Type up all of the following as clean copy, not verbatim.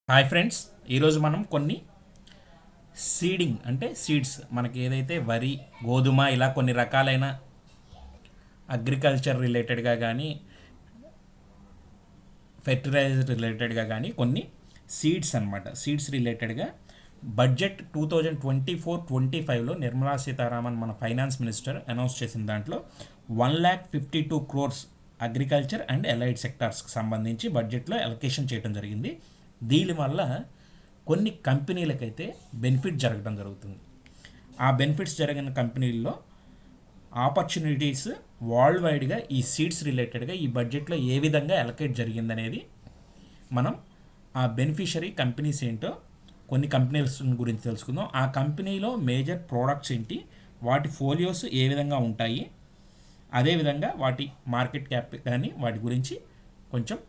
Hi friends, ఈరోజు మనం కొన్ని సీడింగ్ అంటే సీడ్స్ మనకి ఏదైతే వరి, గోధుమ ఇలా కొన్ని రకాలైన అగ్రికల్చర్ రిలేటెడ్గా కానీ ఫెర్టిలైజర్ రిలేటెడ్గా కానీ కొన్ని సీడ్స్ అనమాట. సీడ్స్ రిలేటెడ్గా బడ్జెట్ 2024-25లో నిర్మలా సీతారామన్ మన ఫైనాన్స్ మినిస్టర్ అనౌన్స్ చేసిన దాంట్లో 1,52 crores అగ్రికల్చర్ అండ్ ఎలైడ్ సెక్టార్స్కి సంబంధించి బడ్జెట్లో అలొకేషన్ చేయడం జరిగింది. దీనివల్ల కొన్ని కంపెనీలకైతే బెనిఫిట్ జరగడం జరుగుతుంది. ఆ బెనిఫిట్స్ జరిగిన కంపెనీల్లో ఆపర్చునిటీస్ వరల్డ్ వైడ్గా ఈ సీడ్స్ రిలేటెడ్గా ఈ బడ్జెట్లో ఏ విధంగా అలొకేట్ జరిగిందనేది మనం ఆ బెనిఫిషరీ కంపెనీస్ ఏంటో కొన్ని కంపెనీస్ గురించి తెలుసుకుందాం. ఆ కంపెనీలో మేజర్ ప్రోడక్ట్స్ ఏంటి, వాటి ఫోలియోస్ ఏ విధంగా ఉంటాయి, అదేవిధంగా వాటి మార్కెట్ క్యాప్ కానీ వాటి గురించి కొంచెం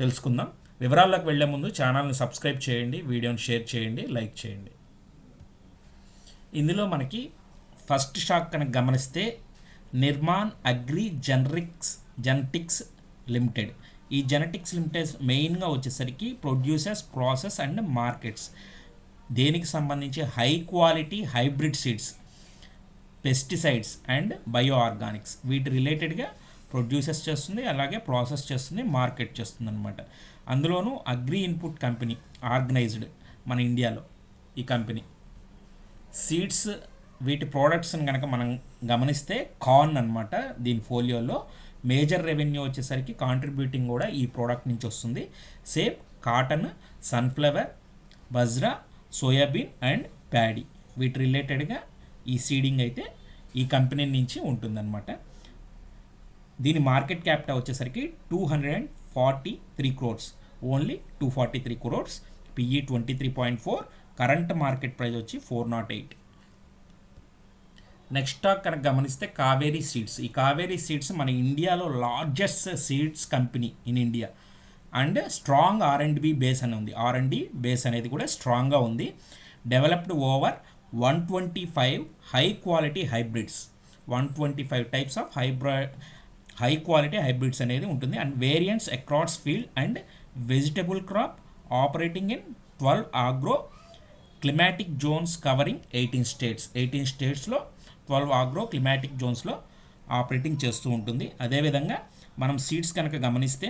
తెలుసుకుందాం. వివరాల్లోకి వెళ్లే ముందు ఛానల్ని సబ్స్క్రైబ్ చేయండి, వీడియోని షేర్ చేయండి, లైక్ చేయండి. ఇందులో మనకి ఫస్ట్ స్టాక్ కనుక గమనిస్తే నిర్మాన్ అగ్రి జెనెటిక్స్ లిమిటెడ్. ఈ జెనెటిక్స్ లిమిటెడ్ మెయిన్గా వచ్చేసరికి ప్రొడ్యూసర్స్, ప్రాసెస్ అండ్ మార్కెట్స్. దేనికి సంబంధించి high quality hybrid seeds, pesticides and bio Organics వీటి రిలేటెడ్గా ప్రొడ్యూసర్స్ చేస్తుంది, అలాగే ప్రాసెస్ చేస్తుంది, మార్కెట్ చేస్తుంది అనమాట. అందులోనూ అగ్రి ఇన్పుట్ కంపెనీ ఆర్గనైజ్డ్ మన ఇండియాలో ఈ కంపెనీ సీడ్స్ వీటి ప్రోడక్ట్స్ని కనుక మనం గమనిస్తే కార్న్ అనమాట. దీని ఫోలియోలో మేజర్ రెవెన్యూ వచ్చేసరికి కాంట్రిబ్యూటింగ్ కూడా ఈ ప్రోడక్ట్ నుంచి వస్తుంది. Same cotton, sunflower, bajra, soybean and paddy వీటి రిలేటెడ్గా ఈ సీడింగ్ అయితే ఈ కంపెనీ నుంచి ఉంటుందన్నమాట. దీని మార్కెట్ క్యాపిటల్ వచ్చేసరికి 243 crores, only 243 crores, PE 23.4, current market price వచ్చి 408. నెక్స్ట్ స్టాక్ కనుక గమనిస్తే కావేరీ సీడ్స్. ఈ కావేరీ సీడ్స్ మన ఇండియాలో largest seeds company in India and strong R&D base అని ఉంది. R&D బేస్ అనేది కూడా స్ట్రాంగ్గా ఉంది. Developed over 125 high quality hybrids, 125 types of high quality hybrids అనేది ఉంటుంది. And variants across field and vegetable crop, operating in 12 agro climatic zones covering 18 states. 18 స్టేట్స్లో 12 agro క్లిమాటిక్ జోన్స్లో operating చేస్తూ ఉంటుంది. అదేవిధంగా మనం సీడ్స్ కనుక గమనిస్తే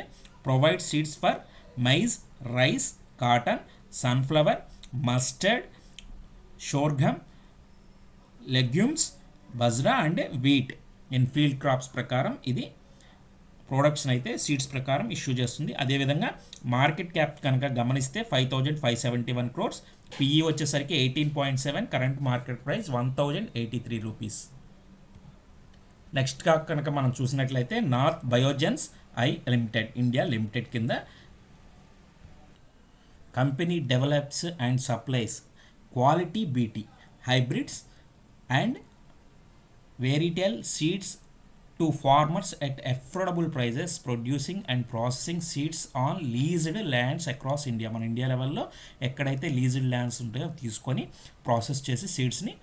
provide seeds for maize, rice, cotton, sunflower, mustard, sorghum, legumes, bajra and wheat in field crops ప్రకారం ఇది ప్రోడక్ట్స్ని అయితే సీడ్స్ ప్రకారం ఇష్యూ చేస్తుంది. అదేవిధంగా మార్కెట్ క్యాప్ కనుక గమనిస్తే 5,571 crores, పిఈ వచ్చేసరికి 18.7, current market price 1,083 rupees. Next కనుక మనం చూసినట్లయితే north biogenes I limited India limited కింద company develops and supplies quality BT hybrids and varietal seeds to farmers at affordable prices, producing and processing seeds on leased lands across India. మన India లెవెల్లో ఎక్కడైతే leased lands ఉంటాయో తీసుకొని process చేసి సీడ్స్ని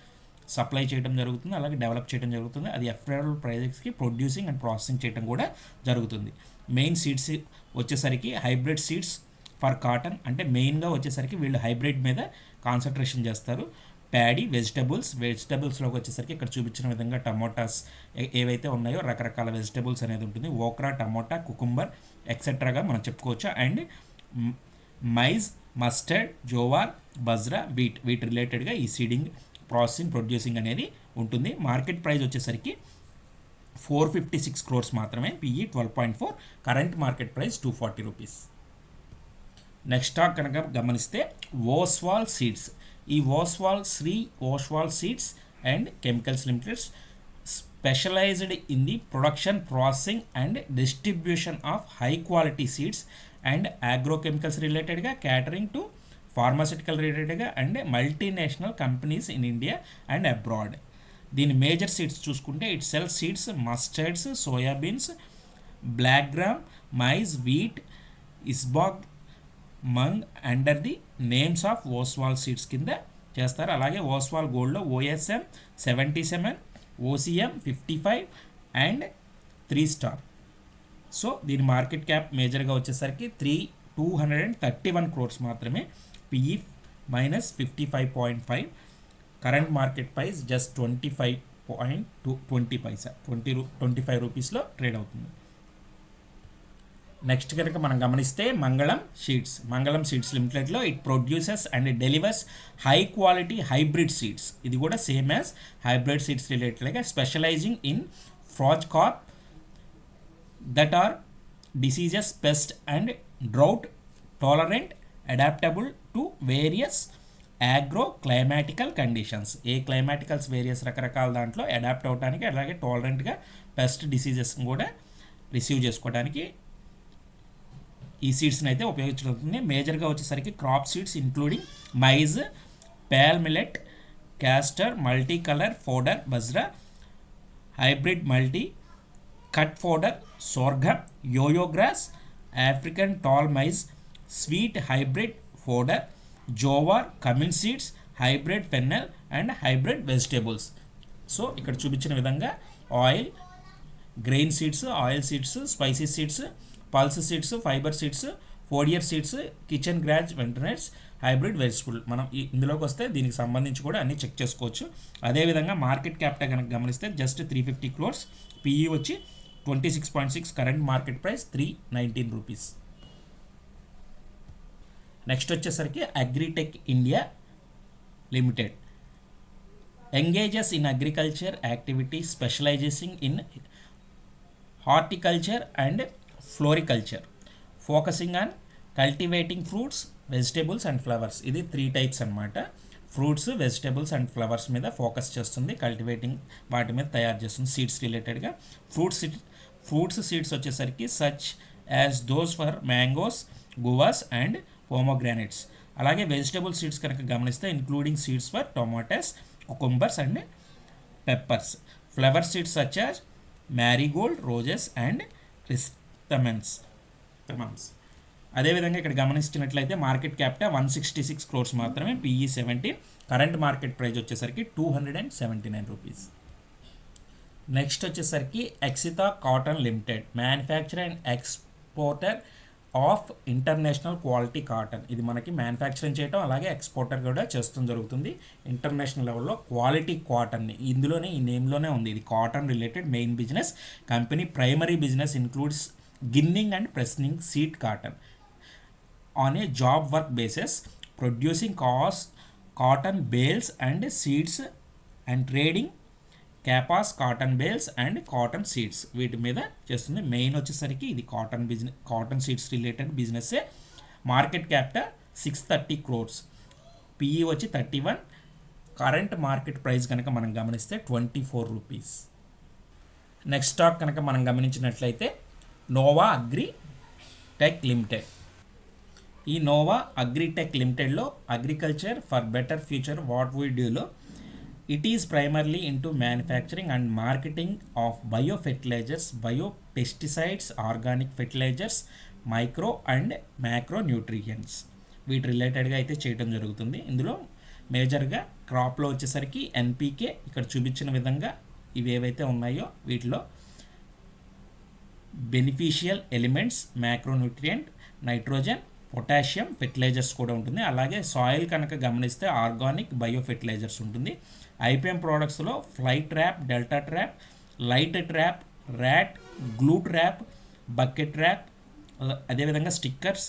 supply చేయడం జరుగుతుంది, అలాగే డెవలప్ చేయడం జరుగుతుంది. అది అఫోర్డబుల్ ప్రైజెస్కి ప్రొడ్యూసింగ్ అండ్ ప్రాసెసింగ్ చేయడం కూడా జరుగుతుంది. మెయిన్ సీడ్స్ వచ్చేసరికి హైబ్రిడ్ సీడ్స్ ఫర్ కాటన్, అంటే మెయిన్గా వచ్చేసరికి వీళ్ళు హైబ్రిడ్ మీద కాన్సన్ట్రేషన్ చేస్తారు. ప్యాడీ, వెజిటబుల్స్లోకి వచ్చేసరికి ఇక్కడ చూపించిన విధంగా టమోటాస్ ఏవైతే ఉన్నాయో రకరకాల వెజిటబుల్స్ అనేది ఉంటుంది. ఓక్రా, టమోటా, కుకుంబర్ ఎక్సెట్రాగా మనం చెప్పుకోవచ్చు. And maize, mustard, jowar, bajra, wheat రిలేటెడ్గా ఈ సీడింగ్, ప్రాసెసింగ్, ప్రొడ్యూసింగ్ అనేది ఉంటుంది. మార్కెట్ ప్రైస్ వచ్చేసరికి 456 crores మాత్రమే, PE 12.4, current market price 240 rupees. Next stock కనుక గమనిస్తే ఓస్వాల్ సీడ్స్. ఈ Shri Oswal seeds and chemicals limited specialized in the production, processing and distribution of high quality seeds and agrochemicals రిలేటెడ్గా, catering to pharmaceutical రిలేటెడ్గా and multinational companies in India and abroad. దీని major seeds చూసుకుంటే it sells seeds, mustards, soybeans, black gram, maize, wheat, ఇస్బాగ్, moong under the names of Oswal seeds కింద చేస్తారు. అలాగే ఓస్వాల్ గోల్డ్లో OSM 77, OCM 55 and 3 star. So దీని market cap మేజర్గా వచ్చేసరికి 231 crores మాత్రమే. PE -55.5, current market price just 25.20 paisa, 25 రూపీస్లో ట్రేడ్ అవుతుంది. నెక్స్ట్ కనుక మనం గమనిస్తే మంగళం సీడ్స్ లిమిటెడ్లో it produces and delivers high quality hybrid seeds. ఇది కూడా సేమ్ యాజ్ హైబ్రిడ్ సీడ్స్ రిలేటెడ్గా specializing in forage crop that are diseases, pest and drought tolerant, adaptable to various agro క్లైమాటికల్ conditions. A climaticals various రకరకాల దాంట్లో adapt అవడానికి, అలాగే టాలరెంట్గా pest డిసీజెస్ని కూడా receive చేసుకోవడానికి ఈ సీడ్స్ని అయితే ఉపయోగించబడుతుంది. మేజర్గా వచ్చేసరికి crop seeds including maize, pearl millet, castor, multi colour fodder, bajra, hybrid multi, cut fodder, sorghum, yoyo grass, African tall maize, sweet hybrid fodder, jowar, cumin seeds, hybrid fennel and hybrid vegetables. So ఇక్కడ చూపించిన విధంగా oil, grain seeds, oil seeds, spicy seeds, pulse seeds, fibre seeds, fodder seeds, kitchen గ్రాజ్ వెంటనట్స్, hybrid vegetable. మనం ఇందులోకి వస్తే దీనికి సంబంధించి కూడా అన్ని చెక్ చేసుకోవచ్చు. అదేవిధంగా మార్కెట్ క్యాపిటల్ కనుక గమనిస్తే జస్ట్ 350 crores, పిఈ వచ్చి 26.6, current market price 319 rupees. Next వచ్చేసరికి agritech India limited engages in agriculture activity specializing in horticulture and floriculture, focusing on cultivating fruits, vegetables and flowers. ఇది 3 టైప్స్ అనమాట. Fruits, vegetables and flowers మీద focus చేస్తుంది, cultivating వాటి మీద తయారు చేస్తుంది seeds రిలేటెడ్గా. ఫ్రూట్స్ సీడ్స్ వచ్చేసరికి such as those for mangoes, guavas and pomegranates. అలాగే వెజిటేబుల్ సీడ్స్ కనుక గమనిస్తే including seeds for tomatoes, cucumbers and peppers. Flower seeds such as marigold, roses and chrysanthemums. అదేవిధంగా ఇక్కడ గమనించినట్లయితే మార్కెట్ క్యాపిటల్ 166 crores మాత్రమే, PE 70, current market price వచ్చేసరికి 279 rupees. Next వచ్చేసరికి Axita cotton limited manufacture and exporter of international quality cotton. ఇది మనకి manufacturing చేయడం అలాగే ఎక్స్పోర్టర్ కూడా చేస్తూ జరుగుతుంది. ఇంటర్నేషనల్ లెవెల్లో క్వాలిటీ కాటన్ని ఇందులోనే ఈ నేమ్లోనే ఉంది. ఇది cotton related main business. Company primary business includes ginning and pressing seed cotton on a job work basis, producing cotton bales and seeds and trading capas, cotton bales and cotton seeds. వీటి మీద చేస్తుంది. Main వచ్చేసరికి ఇది cotton seeds related business. Market capital 630 crores, PE వచ్చి 31, current market price కనుక మనం గమనిస్తే 24 rupees. Next stock కనుక మనం గమనించినట్లయితే నోవా అగ్రి టెక్ లిమిటెడ్. ఈ నోవా అగ్రిటెక్ లిమిటెడ్లో agriculture for better future what we డూలో it is primarily into manufacturing and marketing of bio fertilizers, bio pesticides, organic fertilizers, micro and macro nutrients. వీటి రిలేటెడ్గా అయితే చేయడం జరుగుతుంది. ఇందులో మేజర్గా క్రాప్లో వచ్చేసరికి ఎన్పీకే ఇక్కడ చూపించిన విధంగా ఇవి ఏవైతే ఉన్నాయో వీటిలో beneficial elements, macronutrient, nitrogen, potassium fertilizers కూడా ఉంటుంది. అలాగే సాయిల్ కనుక గమనిస్తే ఆర్గానిక్ బయో ఫెర్టిలైజర్స్ ఉంటుంది. ఐపీఎం ప్రోడక్ట్స్లో fly trap, delta trap, light trap, rat, glue trap, bucket trap, అదేవిధంగా స్టిక్కర్స్.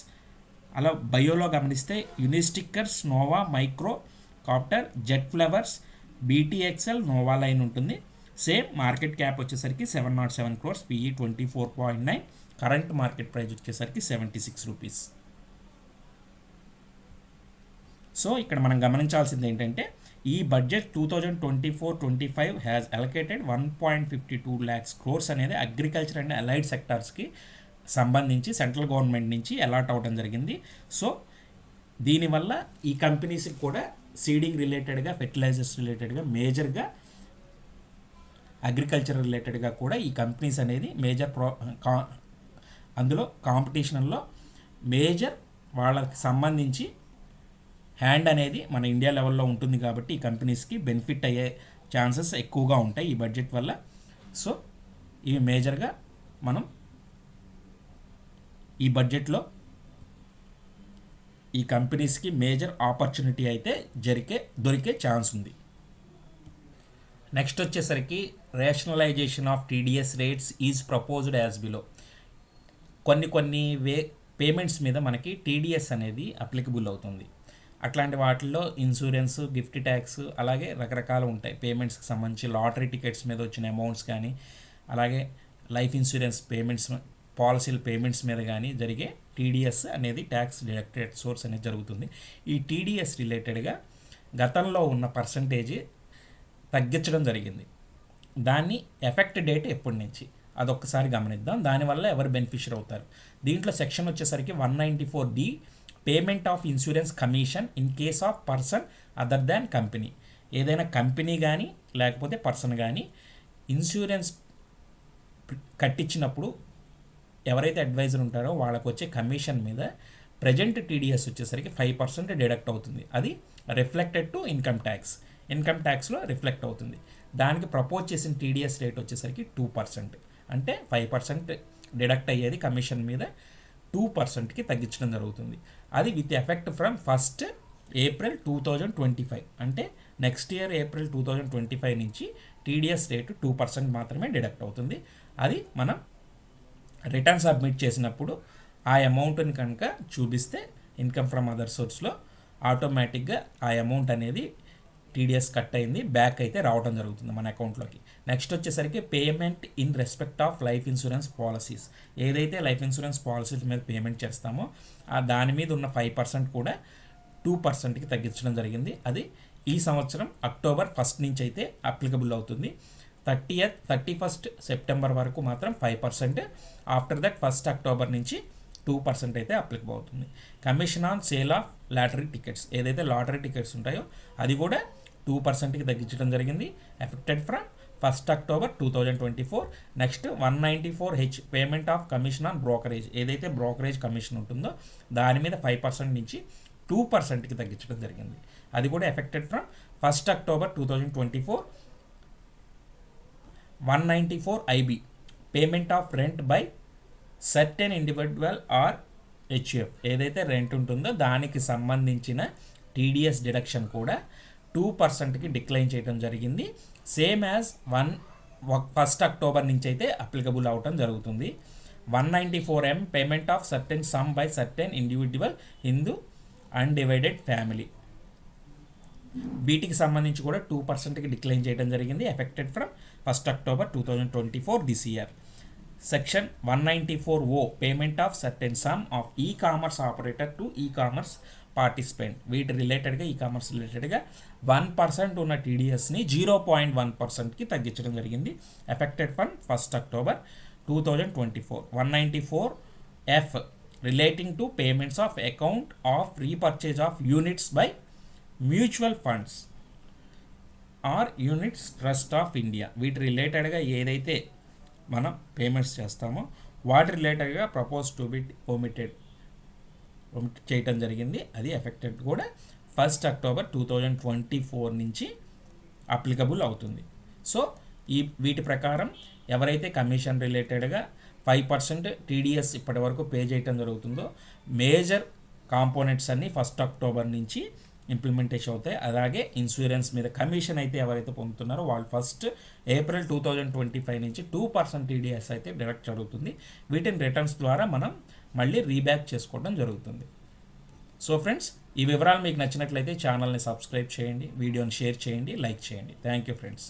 అలా బయోలో గమనిస్తే unistickers, Nova micro copter, jet flowers, BTXL, Nova line ఉంటుంది. సేమ్ మార్కెట్ క్యాప్ వచ్చేసరికి 707 crores, PE 24.9, current market price వచ్చేసరికి 76 rupees. So ఇక్కడ మనం గమనించాల్సింది ఏంటంటే ఈ budget 2024-25 has allocated 1.52 lakhs crores అనేది అగ్రికల్చర్ అండ్ అలైడ్ సెక్టార్స్కి సంబంధించి సెంట్రల్ గవర్నమెంట్ నుంచి అలాట్ అవ్వడం జరిగింది. సో దీనివల్ల ఈ కంపెనీస్కి కూడా సీడింగ్ రిలేటెడ్గా, ఫెర్టిలైజర్స్ రిలేటెడ్గా, మేజర్గా అగ్రికల్చర్ రిలేటెడ్గా కూడా ఈ కంపెనీస్ అనేది మేజర్ అందులో కాంపిటీషన్లో మేజర్ వాళ్ళకి సంబంధించి హ్యాండ్ అనేది మన ఇండియా లెవెల్లో ఉంటుంది కాబట్టి ఈ కంపెనీస్కి బెనిఫిట్ అయ్యే ఛాన్సెస్ ఎక్కువగా ఉంటాయి ఈ బడ్జెట్ వల్ల. సో ఇవి మేజర్గా మనం ఈ బడ్జెట్లో ఈ కంపెనీస్కి మేజర్ ఆపర్చునిటీ అయితే దొరికే ఛాన్స్ ఉంది. నెక్స్ట్ వచ్చేసరికి rationalisation of TDS rates is proposed as below. కొన్ని పేమెంట్స్ మీద మనకి టీడీఎస్ అనేది అప్లికబుల్ అవుతుంది. అట్లాంటి వాటిల్లో ఇన్సూరెన్స్, గిఫ్ట్ ట్యాక్స్, అలాగే రకరకాలు ఉంటాయి పేమెంట్స్కి సంబంధించి. లాటరీ టికెట్స్ మీద వచ్చిన అమౌంట్స్ కానీ, అలాగే లైఫ్ ఇన్సూరెన్స్ పేమెంట్స్, పాలసీల పేమెంట్స్ మీద కానీ జరిగే టీడీఎస్ అనేది ట్యాక్స్ డిడక్టెడ్ సోర్స్ అనేది జరుగుతుంది. ఈ టీడీఎస్ రిలేటెడ్గా గతంలో ఉన్న పర్సంటేజ్ తగ్గించడం జరిగింది. దాన్ని ఎఫెక్ట్ డేట్ ఎప్పటి నుంచి అదొక్కసారి గమనిద్దాం. దానివల్ల ఎవరు బెనిఫిషియర్ అవుతారు. దీంట్లో సెక్షన్ వచ్చేసరికి 194D, payment of insurance commission in case of person other than company. ఏదైనా కంపెనీ కానీ లేకపోతే పర్సన్ కానీ ఇన్సూరెన్స్ కట్టించినప్పుడు ఎవరైతే అడ్వైజర్ ఉంటారో వాళ్ళకు వచ్చే కమిషన్ మీద ప్రజెంట్ టీడీఎస్ వచ్చేసరికి 5% డిడక్ట్ అవుతుంది. అది రిఫ్లెక్టెడ్ టు ఇన్కమ్ ట్యాక్స్లో రిఫ్లెక్ట్ అవుతుంది. దానికి ప్రపోజ్ చేసిన టీడీఎస్ రేట్ వచ్చేసరికి 2%. అంటే 5% డిడక్ట్ అయ్యేది కమిషన్ మీద 2%కి తగ్గించడం జరుగుతుంది. అది with effect from 1st April 2025. అంటే నెక్స్ట్ ఇయర్ April 2025 నుంచి టీడీఎస్ రేటు 2% మాత్రమే డిడక్ట్ అవుతుంది. అది మనం రిటర్న్ సబ్మిట్ చేసినప్పుడు ఆ అమౌంట్ని కనుక చూపిస్తే ఇన్కమ్ ఫ్రమ్ అదర్ సోర్స్లో ఆటోమేటిక్గా ఆ అమౌంట్ అనేది టీడీఎస్ కట్ అయింది బ్యాక్ అయితే రావడం జరుగుతుంది మన అకౌంట్లోకి. నెక్స్ట్ వచ్చేసరికి payment in respect of life insurance policies. ఏదైతే లైఫ్ ఇన్సూరెన్స్ పాలసీస్ మీద పేమెంట్ చేస్తామో దాని మీద ఉన్న 5% కూడా 2%కి తగ్గించడం జరిగింది. అది ఈ సంవత్సరం October 1st నుంచి అయితే అప్లికబుల్ అవుతుంది. 31st September వరకు మాత్రం 5%. ఆఫ్టర్ దట్ 1st October నుంచి 2% అయితే అప్లికబుల్ అవుతుంది. Commission on sale of lottery tickets, ఏదైతే లాటరీ టికెట్స్ ఉంటాయో అది కూడా 2%కి తగ్గించడం జరిగింది. Effected from 1st October 2024. Next 194H, payment of commission on brokerage, ఏదైతే బ్రోకరేజ్ కమిషన్ ఉంటుందో దాని మీద 5% నుంచి 2%కి తగ్గించడం జరిగింది. అది కూడా effected from 1st October 2024. 194IB, payment of rent by certain individual or HF, ఏదైతే రెంట్ ఉంటుందో దానికి సంబంధించిన టీడీఎస్ డిడక్షన్ కూడా 2%కి డిక్లైన్ చేయడం జరిగింది. సేమ్ యాజ్ 1st October నుంచి అయితే అప్లికబుల్ అవటం జరుగుతుంది. 194M, payment of certain sum by certain individual Hindu undivided family, వీటికి సంబంధించి కూడా 2%కి డిక్లైన్ చేయడం జరిగింది. Effected from 1st October 2024 this year. Section 194O, payment of certain some of e commerce operator to e commerce participant, వీటి రిలేటెడ్గా e commerce రిలేటెడ్గా 1% ఉన్న టీడీఎస్ని 0.1%కి తగ్గించడం జరిగింది. Effected from 1st October 2024. 194F, relating to payments of account of repurchase of units by mutual funds or units trust of India, వీటి రిలేటెడ్గా ఏదైతే మనం పేమెంట్స్ చేస్తామో వాటి రిలేటెడ్గా ప్రపోజ్ టు బి ఒమిట్ చేయటం జరిగింది. అది ఎఫెక్టెడ్ కూడా 1st October 2024 నుంచి అప్లికబుల్ అవుతుంది. సో వీటి ప్రకారం ఎవరైతే కమిషన్ రిలేటెడ్గా 5% టీడీఎస్ ఇప్పటి వరకు పే చేయటం జరుగుతుందో మేజర్ కాంపోనెంట్స్ అన్నీ 1st October నుంచి ఇంప్లిమెంటేషన్ అవుతాయి. అలాగే ఇన్సూరెన్స్ మీద కమిషన్ అయితే ఎవరైతే పొందుతున్నారో వాళ్ళు 1st April 2025 నుంచి 2% టీడీఎస్ అయితే డైరెక్ట్ జరుగుతుంది. వీటిని రిటర్న్స్ ద్వారా మనం మళ్ళీ రీబ్యాక్ చేసుకోవడం జరుగుతుంది. సో ఫ్రెండ్స్, ఈ వివరాలు మీకు నచ్చినట్లయితే ఛానల్ని సబ్స్క్రైబ్ చేయండి, వీడియోని షేర్ చేయండి, లైక్ చేయండి. Thank you friends.